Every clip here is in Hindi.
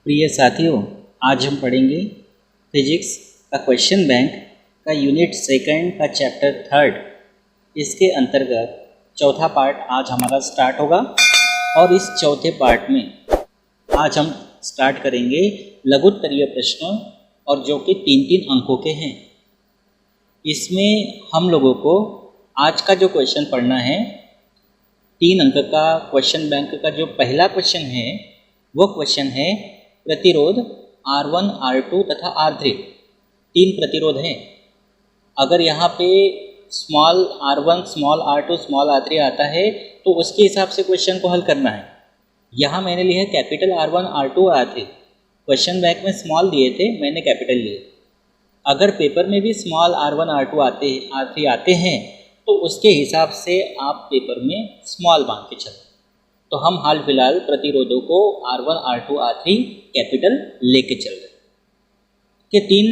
प्रिय साथियों, आज हम पढ़ेंगे फिजिक्स का क्वेश्चन बैंक का यूनिट सेकंड का चैप्टर थर्ड। इसके अंतर्गत चौथा पार्ट आज हमारा स्टार्ट होगा और इस चौथे पार्ट में आज हम स्टार्ट करेंगे लघुत्तरीय प्रश्न और जो कि 3-3 अंकों के हैं। इसमें हम लोगों को आज का जो क्वेश्चन पढ़ना है 3 अंक का क्वेश्चन बैंक का जो पहला क्वेश्चन है वो क्वेश्चन है प्रतिरोध R1, R2 तथा R3। 3 प्रतिरोध हैं। अगर यहाँ पे small r1, small r2, small r3 आता है तो उसके हिसाब से क्वेश्चन को हल करना है। यहाँ मैंने लिया है कैपिटल R1, R2 और R3। क्वेश्चन बैंक में स्मॉल दिए थे, मैंने कैपिटल लिए। अगर पेपर में भी स्मॉल R1, R3 आते हैं तो उसके हिसाब से आप पेपर में स्मॉल बांध के चलें। तो हम हाल फिलहाल प्रतिरोधों को R1, R2, R3 कैपिटल लेके चल रहे कि 3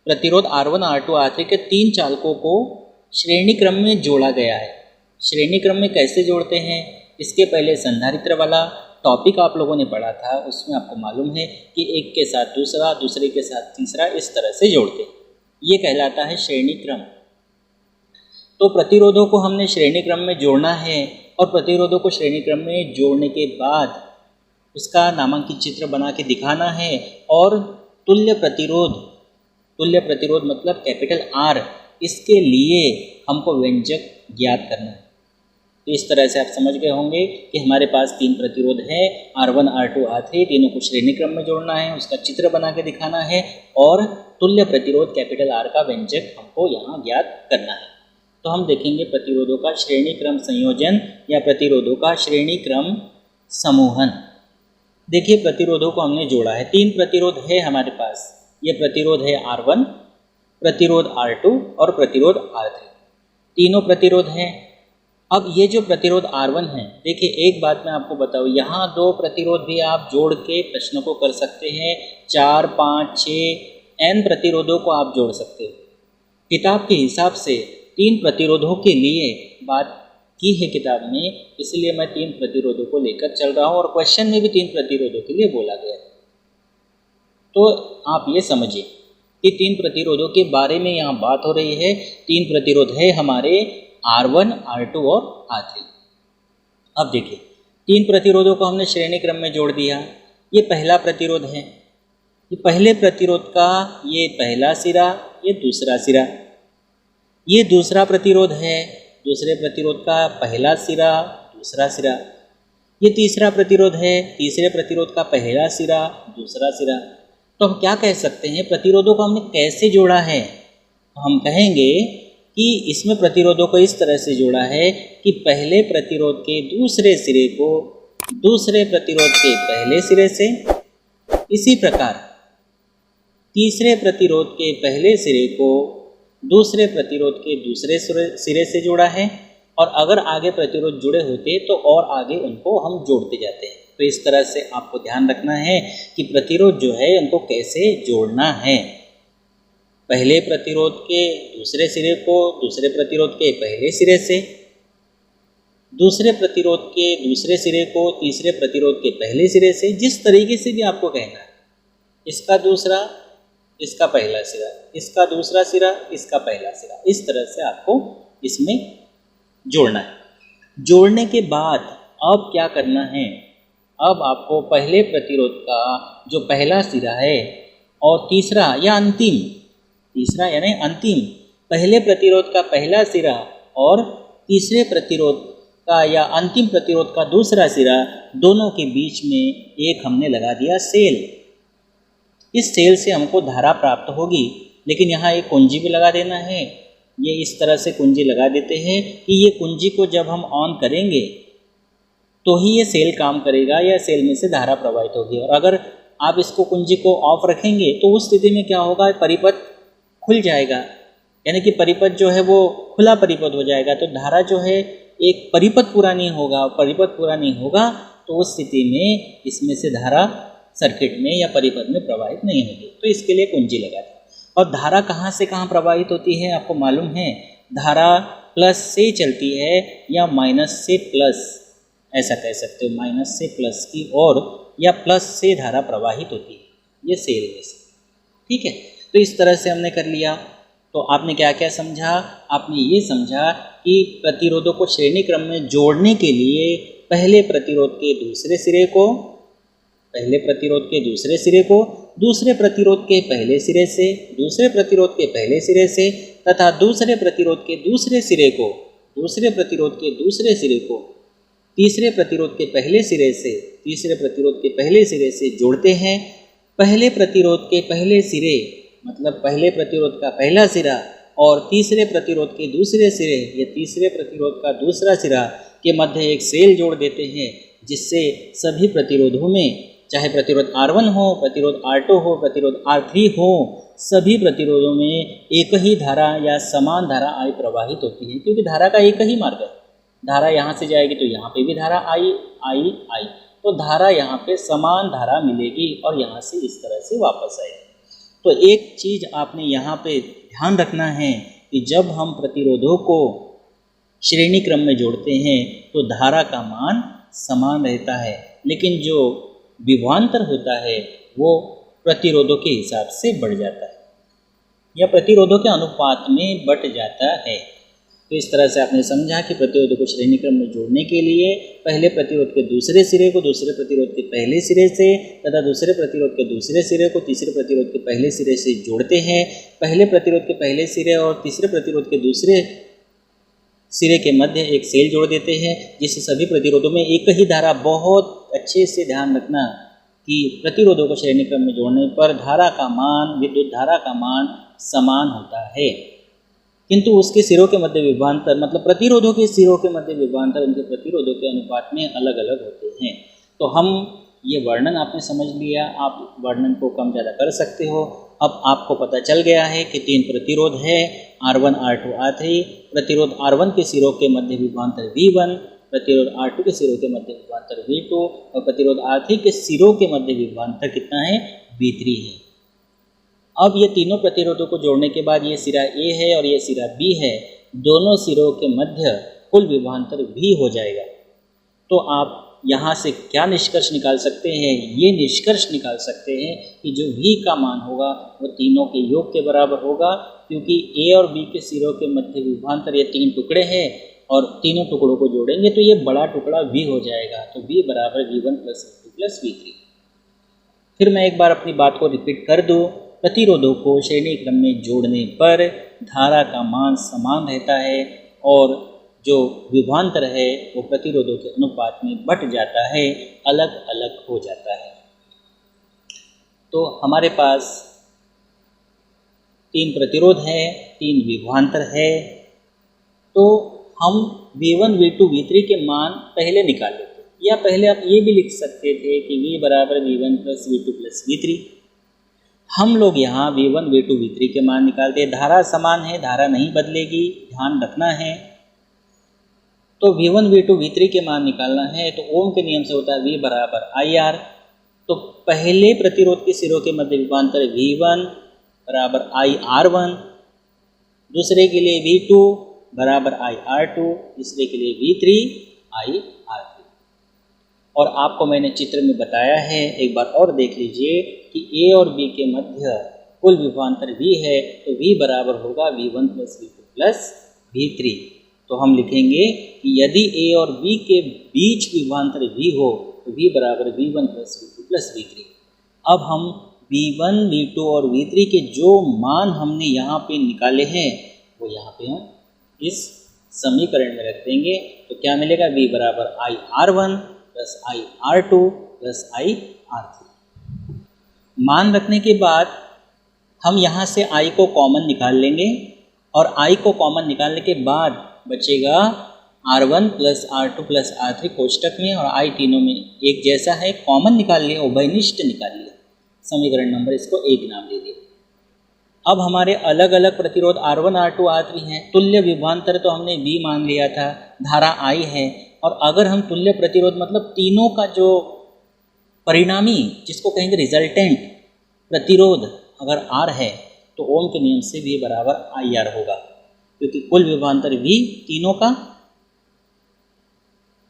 प्रतिरोध R1, R2, R3 के 3 चालकों को श्रेणी क्रम में जोड़ा गया है। श्रेणी क्रम में कैसे जोड़ते हैं, इसके पहले संधारित्र वाला टॉपिक आप लोगों ने पढ़ा था, उसमें आपको मालूम है कि एक के साथ दूसरा, दूसरे के साथ तीसरा, इस तरह से जोड़ते हैं। ये कहलाता है श्रेणी क्रम। तो प्रतिरोधों को हमने श्रेणी क्रम में जोड़ना है और प्रतिरोधों को श्रेणी क्रम में जोड़ने के बाद उसका नामांकित चित्र बना के दिखाना है और तुल्य प्रतिरोध मतलब कैपिटल R, इसके लिए हमको व्यंजक ज्ञात करना है। तो इस तरह से आप समझ गए होंगे कि हमारे पास 3 प्रतिरोध है R1, R2, R3, तीनों को श्रेणी क्रम में जोड़ना है, उसका चित्र बना के दिखाना है और तुल्य प्रतिरोध कैपिटल R का व्यंजक हमको यहाँ ज्ञात करना है। तो हम देखेंगे प्रतिरोधों का श्रेणी क्रम संयोजन या प्रतिरोधों का श्रेणी क्रम समूहन। देखिए प्रतिरोधों को हमने जोड़ा है, 3 प्रतिरोध है हमारे पास। ये प्रतिरोध है R1, प्रतिरोध R2 और प्रतिरोध R3। तीनों प्रतिरोध हैं। अब ये जो प्रतिरोध R1 है, देखिए एक बात मैं आपको बताऊँ, यहाँ 2 प्रतिरोध भी आप जोड़ के प्रश्न को कर सकते हैं। 4, 5, 6 N प्रतिरोधों को आप जोड़ सकते हो। किताब के हिसाब से 3 प्रतिरोधों के लिए बात की है किताब में, इसलिए मैं 3 प्रतिरोधों को लेकर चल रहा हूँ और क्वेश्चन में भी 3 प्रतिरोधों के लिए बोला गया है। तो आप ये समझिए कि 3 प्रतिरोधों के बारे में यहाँ बात हो रही है। 3 प्रतिरोध है हमारे R1, R2 और R3। अब देखिए 3 प्रतिरोधों को हमने श्रेणी क्रम में जोड़ दिया। ये पहला प्रतिरोध है, ये पहले प्रतिरोध का ये पहला सिरा, ये दूसरा सिरा। ये दूसरा प्रतिरोध है, दूसरे प्रतिरोध का पहला सिरा, दूसरा सिरा। ये तीसरा प्रतिरोध है, तीसरे प्रतिरोध का पहला सिरा, दूसरा सिरा। तो हम क्या कह सकते हैं, प्रतिरोधों को हमने कैसे जोड़ा है? तो हम कहेंगे कि इसमें प्रतिरोधों को इस तरह से जोड़ा है कि पहले प्रतिरोध के दूसरे सिरे को दूसरे प्रतिरोध के पहले सिरे से, इसी प्रकार तीसरे प्रतिरोध के पहले सिरे को दूसरे प्रतिरोध के दूसरे सिरे से जोड़ा है। और अगर आगे प्रतिरोध जुड़े होते तो और आगे उनको हम जोड़ते जाते हैं। तो इस तरह से आपको ध्यान रखना है कि प्रतिरोध जो है उनको कैसे जोड़ना है। पहले प्रतिरोध के दूसरे सिरे को दूसरे प्रतिरोध के पहले सिरे से, दूसरे प्रतिरोध के दूसरे सिरे को तीसरे प्रतिरोध के पहले सिरे से, जिस तरीके से भी आपको कहना है। इसका दूसरा, इसका पहला सिरा, इसका दूसरा सिरा, इसका पहला सिरा, इस तरह से आपको इसमें जोड़ना है। जोड़ने के बाद अब क्या करना है, अब आपको पहले प्रतिरोध का जो पहला सिरा है और तीसरा या अंतिम, तीसरा यानी अंतिम, पहले प्रतिरोध का पहला सिरा और तीसरे प्रतिरोध का या अंतिम प्रतिरोध का दूसरा सिरा, दोनों के बीच में एक हमने लगा दिया सेल। इस सेल से हमको धारा प्राप्त होगी, लेकिन यहाँ एक कुंजी भी लगा देना है। ये इस तरह से कुंजी लगा देते हैं कि ये कुंजी को जब हम ऑन करेंगे तो ही ये सेल काम करेगा या सेल में से धारा प्रवाहित होगी। और अगर आप इसको कुंजी को ऑफ रखेंगे तो उस स्थिति में क्या होगा, परिपथ खुल जाएगा, यानी कि परिपथ जो है वो खुला परिपथ हो जाएगा। तो धारा जो है एक परिपथ पूरा नहीं होगा, परिपथ पूरा नहीं होगा तो उस स्थिति में इसमें से धारा सर्किट में या परिपथ में प्रवाहित नहीं होगी। तो इसके लिए कुंजी लगा दें। और धारा कहाँ से कहाँ प्रवाहित होती है आपको मालूम है, धारा प्लस से चलती है या माइनस से प्लस, ऐसा कह सकते हो, माइनस से प्लस की ओर या प्लस से धारा प्रवाहित होती है, ये सेल में से। ठीक है, तो इस तरह से हमने कर लिया। तो आपने क्या क्या समझा? आपने ये समझा कि प्रतिरोधों को श्रेणी क्रम में जोड़ने के लिए पहले प्रतिरोध के दूसरे सिरे को, पहले प्रतिरोध के दूसरे सिरे को दूसरे प्रतिरोध के पहले सिरे से, दूसरे प्रतिरोध के पहले सिरे से तथा दूसरे प्रतिरोध के दूसरे सिरे को, दूसरे प्रतिरोध के दूसरे सिरे को तीसरे प्रतिरोध के पहले सिरे से, तीसरे प्रतिरोध के पहले सिरे से जोड़ते हैं। पहले प्रतिरोध के पहले सिरे मतलब पहले प्रतिरोध का पहला सिरा और तीसरे प्रतिरोध के दूसरे सिरे या तीसरे प्रतिरोध का दूसरा सिरा के मध्य एक सेल जोड़ देते हैं, जिससे सभी प्रतिरोधों में, चाहे प्रतिरोध R1 हो, प्रतिरोध R2 हो, प्रतिरोध R3 हो, सभी प्रतिरोधों में एक ही धारा या समान धारा I प्रवाहित होती है, क्योंकि धारा का एक ही मार्ग है। धारा यहाँ से जाएगी तो यहाँ पे भी धारा I, तो धारा यहाँ पे समान धारा मिलेगी और यहाँ से इस तरह से वापस आएगी। तो एक चीज़ आपने यहाँ पे ध्यान रखना है कि जब हम प्रतिरोधों को श्रेणी क्रम में जोड़ते हैं तो धारा का मान समान रहता है, लेकिन जो विभवांतर होता है वो प्रतिरोधों के हिसाब से बढ़ जाता है या प्रतिरोधों के अनुपात में बढ़ जाता है। तो इस तरह से आपने समझा कि प्रतिरोधों को श्रेणी क्रम में जोड़ने के लिए पहले प्रतिरोध के दूसरे सिरे को दूसरे प्रतिरोध के पहले सिरे से तथा दूसरे प्रतिरोध के दूसरे सिरे को तीसरे प्रतिरोध के पहले सिरे से जोड़ते हैं। पहले प्रतिरोध के पहले सिरे और तीसरे प्रतिरोध के दूसरे सिरे के मध्य एक सेल जोड़ देते हैं, जिससे सभी प्रतिरोधों में एक ही धारा, बहुत अच्छे से ध्यान रखना कि प्रतिरोधों को श्रेणी क्रम में जोड़ने पर धारा का मान, विद्युत धारा का मान समान होता है, किंतु उसके सिरों के मध्य विभवांतर मतलब प्रतिरोधों के सिरों के मध्य विभवांतर उनके प्रतिरोधों के अनुपात में अलग अलग होते हैं। तो हम ये वर्णन आपने समझ लिया, आप वर्णन को कम ज़्यादा कर सकते हो। अब आपको पता चल गया है कि 3 प्रतिरोध है, R1, R2, R3। प्रतिरोध R1 के सिरों के मध्य विभवांतर V1, प्रतिरोध R2 के सिरों के मध्य विभवांतर V2 और प्रतिरोध R3 के सिरों के मध्य विभवांतर कितना है? V3 है। अब ये तीनों प्रतिरोधों को जोड़ने के बाद ये सिरा A है और ये सिरा B है, दोनों सिरों के मध्य कुल विभवांतर V हो जाएगा। तो आप यहाँ से क्या निष्कर्ष निकाल सकते हैं? ये निष्कर्ष निकाल सकते हैं कि जो V का मान होगा वो तीनों के योग के बराबर होगा, क्योंकि A और B के सिरों के मध्य विभवांतर ये 3 टुकड़े हैं और तीनों टुकड़ों को जोड़ेंगे तो ये बड़ा टुकड़ा V हो जाएगा। तो V बराबर V1 + V2 + V3। फिर मैं एक बार अपनी बात को रिपीट कर दूँ। प्रतिरोधों को श्रेणी क्रम में जोड़ने पर धारा का मान समान रहता है और जो विभवांतर है वो प्रतिरोधों के अनुपात में बट जाता है, अलग अलग हो जाता है। तो हमारे पास 3 प्रतिरोध है, 3 विभवांतर है, तो हम V1, V2, V3 के मान पहले निकाल लेते हैं, या पहले आप ये भी लिख सकते थे कि V बराबर V1 + V2 + V3। हम लोग यहाँ V1, V2, V3 के मान निकालते हैं। धारा समान है, धारा नहीं बदलेगी, ध्यान रखना है। तो V1, V2, V3 के मान निकालना है तो ओम के नियम से होता है V बराबर IR। तो पहले प्रतिरोध के सिरों के मध्य विभवांतर V1 बराबर IR1, दूसरे के लिए V2 बराबर IR2, तीसरे के लिए V3 IR3। और आपको मैंने चित्र में बताया है, एक बार और देख लीजिए कि A और B के मध्य कुल विभवांतर V है, तो V बराबर होगा V1 + V2 + V3। तो हम लिखेंगे कि यदि A और B के बीच विभवांतर V हो तो V बराबर V1 + V2 + V3। अब हम V1, V2 और V3 के जो मान हमने यहाँ पे निकाले हैं वो यहाँ पे हम इस समीकरण में रख देंगे। तो क्या मिलेगा? V बराबर IR1 + IR2 + IR3। मान रखने के बाद हम यहाँ से I को कॉमन निकाल लेंगे और I को कॉमन निकालने के बाद बचेगा R1 + R2 + R3 कोष्टक में, और I तीनों में एक जैसा है, कॉमन निकाल लिया, उभयनिष्ठ निकाल लिया, समीकरण नंबर इसको 1 नाम दे दिया। अब हमारे अलग अलग प्रतिरोध R1, R2, R3 हैं। तुल्य विभवांतर तो हमने V मान लिया था, धारा I है, और अगर हम तुल्य प्रतिरोध मतलब तीनों का जो परिणामी, जिसको कहेंगे रिजल्टेंट प्रतिरोध अगर R है तो ओम के नियम से V बराबर IR होगा, क्योंकि कुल विभवांतर V तीनों का,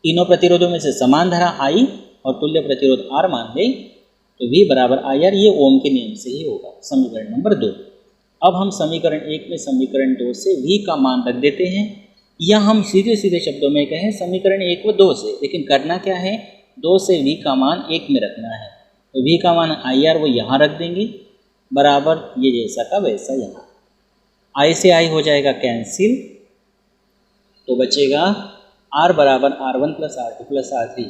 तीनों प्रतिरोधों में से समान धारा I और तुल्य प्रतिरोध R मान लें तो V बराबर IR, ये ओम के नियम से ही होगा। समीकरण नंबर 2। अब हम समीकरण 1 में समीकरण 2 से V का मान रख देते हैं, या हम सीधे सीधे शब्दों में कहें समीकरण 1 व 2 से, लेकिन करना क्या है, 2 से V का मान 1 में रखना है। तो V का मान IR वो यहाँ रख देंगे, बराबर ये जैसा का वैसा यहाँ। I से I हो जाएगा कैंसिल, तो बचेगा R बराबर R1 plus R2 plus R3,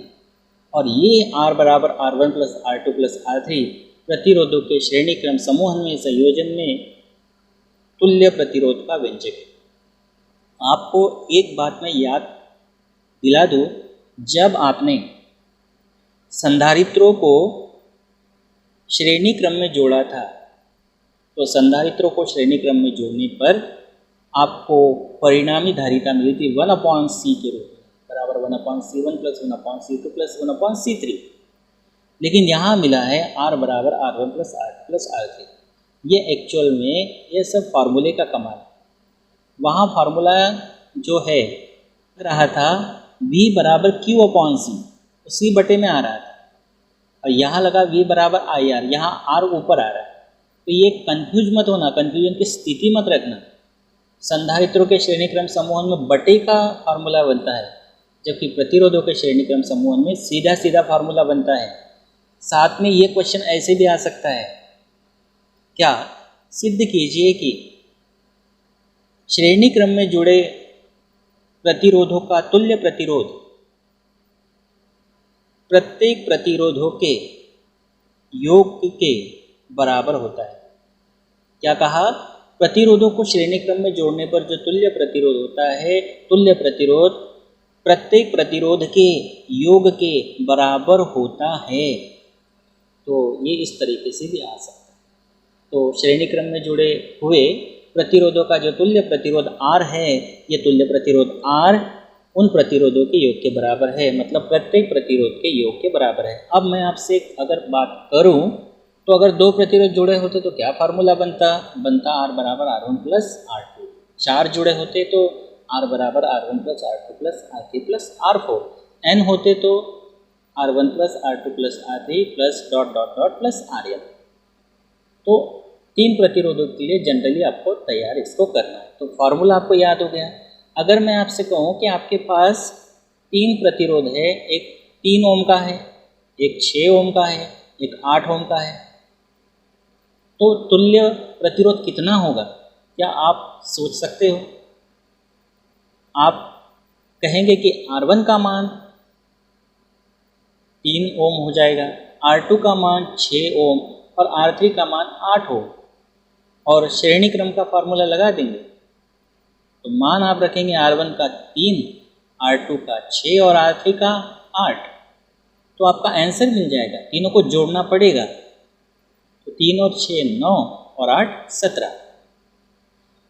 और ये R बराबर R1 plus R2 plus R3 प्रतिरोधों के श्रेणी क्रम समूहन में संयोजन में तुल्य प्रतिरोध का व्यंजक है। आपको एक बात मैं याद दिला दूँ, जब आपने संधारित्रों को श्रेणी क्रम में जोड़ा था, तो संधारित्रों को श्रेणी क्रम में जोड़ने पर आपको परिणामी धारिता मिली थी 1/C के रूप में, बराबर 1/C1 plus 1/C2 plus 1/C3। लेकिन यहाँ मिला है R बराबर R1 plus R2 plus R3। ये एक्चुअल में ये सब फार्मूले का कमाल है। वहाँ फार्मूला जो है रहा था V बराबर Q/C, तो C बटे में आ रहा था, और यहाँ लगा V बराबर IR, यहाँ R ऊपर आ रहा है। तो ये कंफ्यूज मत होना, कंफ्यूजन की स्थिति मत रखना। संधारित्रों के श्रेणी क्रम समूहन में बटे का फार्मूला बनता है, जबकि प्रतिरोधों के श्रेणी क्रम समूहन में सीधा सीधा फार्मूला बनता है। साथ में ये क्वेश्चन ऐसे भी आ सकता है, क्या सिद्ध कीजिए कि श्रेणी क्रम में जुड़े प्रतिरोधों का तुल्य प्रतिरोध प्रत्येक प्रतिरोधों के योग के बराबर होता है। क्या कहा, प्रतिरोधों को श्रेणी क्रम में जोड़ने पर जो तुल्य प्रतिरोध होता है, तुल्य प्रतिरोध प्रत्येक प्रतिरोध के योग के बराबर होता है। तो ये इस तरीके से भी आ सकता है। तो श्रेणी क्रम में जुड़े हुए प्रतिरोधों का जो तुल्य प्रतिरोध R है, ये तुल्य प्रतिरोध R उन प्रतिरोधों के योग के बराबर है, मतलब प्रत्येक प्रतिरोध के योग के बराबर है। अब मैं आपसे अगर बात करूं, तो अगर दो प्रतिरोध जुड़े होते तो क्या फार्मूला बनता R बराबर R1 प्लस R2। 4 जुड़े होते तो R बराबर R1 plus R2 plus R3 plus R4। N होते तो R1 plus R2 plus R3 plus dot dot dot plus RN। तो 3 प्रतिरोधों के लिए जनरली आपको तैयार इसको करना है। तो फार्मूला आपको याद हो गया। अगर मैं आपसे कहूँ कि आपके पास 3 प्रतिरोध है, एक 3 ओम का है, एक 6 ओम का है, एक 8 ओम का है, तो तुल्य प्रतिरोध कितना होगा, क्या आप सोच सकते हो? आप कहेंगे कि R1 का मान 3 ओम हो जाएगा, R2 का मान 6 ओम और R3 का मान 8 ओम, और श्रेणी क्रम का फार्मूला लगा देंगे। तो मान आप रखेंगे R1 का 3, R2 का 6 और R3 का 8, तो आपका आंसर मिल जाएगा। तीनों को जोड़ना पड़ेगा, तो 3 और 6 9 और 8 17।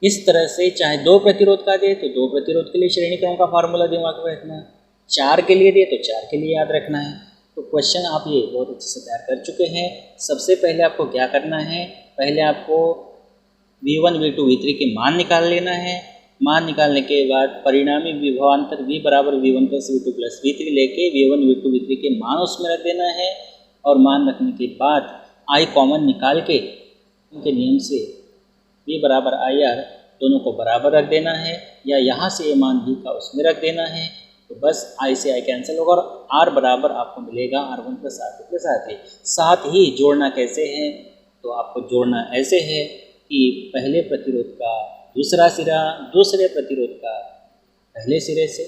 इस तरह से चाहे 2 प्रतिरोध का दे तो 2 प्रतिरोध के लिए श्रेणी क्रम का फार्मूला दिमाग में रखना है, 4 के लिए दे तो 4 के लिए याद रखना है। तो क्वेश्चन आप ये बहुत अच्छे से तैयार कर चुके हैं। सबसे पहले आपको क्या करना है, पहले आपको V1 V2 V3 के मान निकाल लेना है। मान निकालने के बाद परिणामी विभवांतर V बराबर V1 plus V2 plus V3 लेके V1 V2 V3 के मान उसमें रख देना है, और मान रखने के बाद I कॉमन निकाल के उनके नियम से V बराबर IR दोनों को बराबर रख देना है, या यहाँ से ये मान V का उसमें रख देना है। तो बस I से I कैंसिल होगा और R बराबर आपको मिलेगा R1 plus R2 plus R3। साथ ही जोड़ना कैसे है, तो आपको जोड़ना ऐसे है कि पहले प्रतिरोध का दूसरा सिरा दूसरे प्रतिरोध का पहले सिरे से,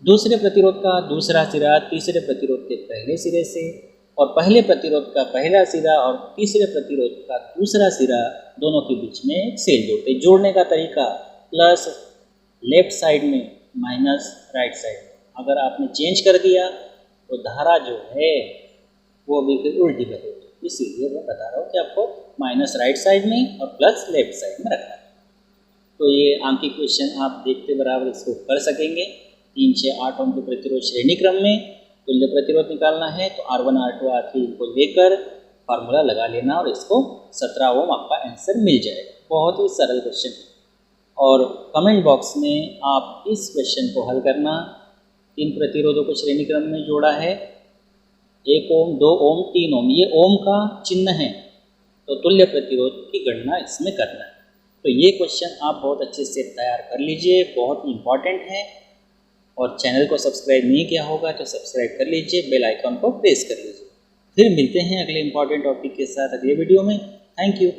दूसरे प्रतिरोध का दूसरा सिरा तीसरे प्रतिरोध के पहले सिरे से, और पहले प्रतिरोध का पहला सिरा और तीसरे प्रतिरोध का दूसरा सिरा दोनों के बीच में एक सेल जोड़ते। जोड़ने का तरीका प्लस लेफ्ट साइड में माइनस राइट साइड में। अगर आपने चेंज कर दिया तो धारा जो है वो भी फिर उल्टी बदलेगी, इसीलिए मैं बता रहा हूँ कि आपको माइनस राइट साइड में और प्लस लेफ्ट साइड में रखना है। तो ये आंकी क्वेश्चन आप देखते बराबर इसको कर सकेंगे। 3 6 8 ओम के प्रतिरोध श्रेणी क्रम में तुल्य प्रतिरोध निकालना है, तो R1 R2 R3 को लेकर फार्मूला लगा लेना और इसको 17 ओम आपका आंसर मिल जाएगा। बहुत ही सरल क्वेश्चन है, और कमेंट बॉक्स में आप इस क्वेश्चन को हल करना। 3 प्रतिरोधों को श्रेणी क्रम में जोड़ा है, 1 ओम, 2 ओम, 3 ओम, ये ओम का चिन्ह है, तो तुल्य प्रतिरोध की गणना इसमें करना है। तो ये क्वेश्चन आप बहुत अच्छे से तैयार कर लीजिए, बहुत इम्पॉर्टेंट है। और चैनल को सब्सक्राइब नहीं किया होगा तो सब्सक्राइब कर लीजिए, बेल आइकॉन को प्रेस कर लीजिए। फिर मिलते हैं अगले इम्पॉर्टेंट टॉपिक के साथ अगले वीडियो में। Thank you.